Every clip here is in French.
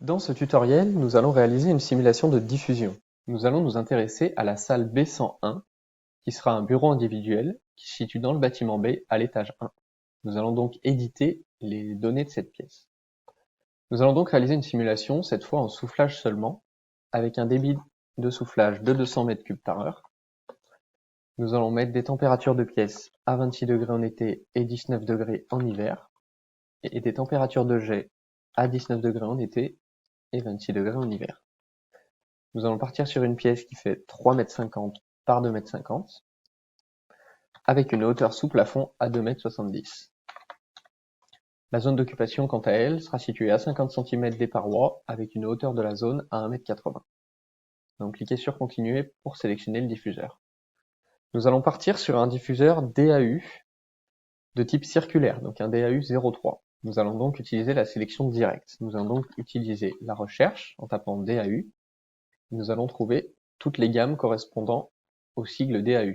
Dans ce tutoriel, nous allons réaliser une simulation de diffusion. Nous allons nous intéresser à la salle B101, qui sera un bureau individuel qui se situe dans le bâtiment B à l'étage 1. Nous allons donc éditer les données de cette pièce. Nous allons donc réaliser une simulation, cette fois en soufflage seulement, avec un débit de soufflage de 200 m3 par heure. Nous allons mettre des températures de pièce à 26 degrés en été et 19 degrés en hiver, et des températures de jet à 19 degrés en été et 26 degrés en hiver. Nous allons partir sur une pièce qui fait 3,50 m par 2,50 m, avec une hauteur sous plafond à 2,70 m. La zone d'occupation, quant à elle, sera située à 50 cm des parois, avec une hauteur de la zone à 1,80 m. Donc cliquez sur Continuer pour sélectionner le diffuseur. Nous allons partir sur un diffuseur DAU de type circulaire, donc un DAU 03. Nous allons donc utiliser la sélection directe. Nous allons donc utiliser la recherche en tapant DAU. Nous allons trouver toutes les gammes correspondant au sigle DAU.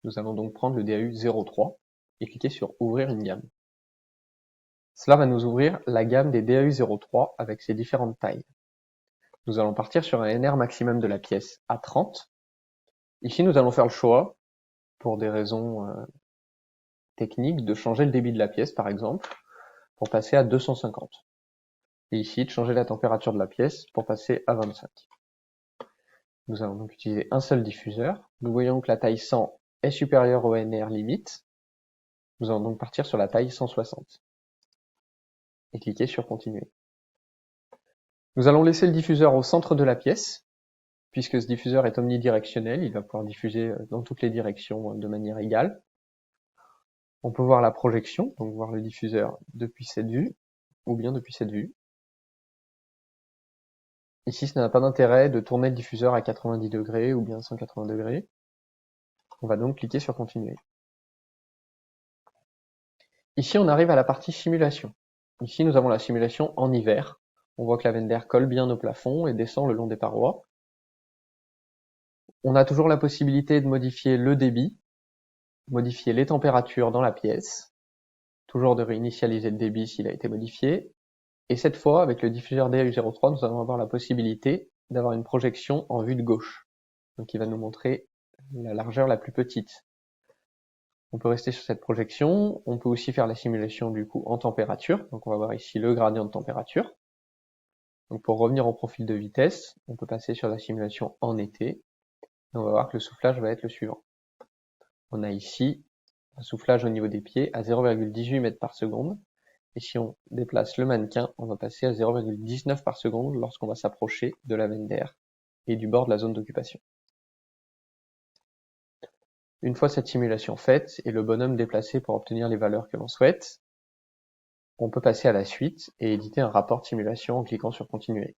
Nous allons donc prendre le DAU 03 et cliquer sur Ouvrir une gamme. Cela va nous ouvrir la gamme des DAU 03 avec ses différentes tailles. Nous allons partir sur un NR maximum de la pièce à 30. Ici, nous allons faire le choix, pour des raisons techniques, de changer le débit de la pièce, par exemple, pour passer à 250. Et ici, de changer la température de la pièce pour passer à 25. Nous allons donc utiliser un seul diffuseur. Nous voyons que la taille 100 est supérieure au NR limite. Nous allons donc partir sur la taille 160. Et cliquer sur Continuer. Nous allons laisser le diffuseur au centre de la pièce, puisque ce diffuseur est omnidirectionnel, il va pouvoir diffuser dans toutes les directions de manière égale. On peut voir la projection, donc voir le diffuseur depuis cette vue, ou bien depuis cette vue. Ici, ça n'a pas d'intérêt de tourner le diffuseur à 90 degrés ou bien 180 degrés. On va donc cliquer sur Continuer. Ici, on arrive à la partie simulation. Ici, nous avons la simulation en hiver. On voit que la veine d'air colle bien au plafond et descend le long des parois. On a toujours la possibilité de modifier le débit, modifier les températures dans la pièce, toujours de réinitialiser le débit s'il a été modifié. Et cette fois, avec le diffuseur DAU03, nous allons avoir la possibilité d'avoir une projection en vue de gauche. Donc il va nous montrer la largeur la plus petite. On peut rester sur cette projection, on peut aussi faire la simulation du coup en température. Donc on va voir ici le gradient de température. Donc pour revenir au profil de vitesse, on peut passer sur la simulation en été. Et on va voir que le soufflage va être le suivant. On a ici un soufflage au niveau des pieds à 0,18 m par seconde. Et si on déplace le mannequin, on va passer à 0,19 par seconde lorsqu'on va s'approcher de la veine d'air et du bord de la zone d'occupation. Une fois cette simulation faite et le bonhomme déplacé pour obtenir les valeurs que l'on souhaite, on peut passer à la suite et éditer un rapport de simulation en cliquant sur Continuer.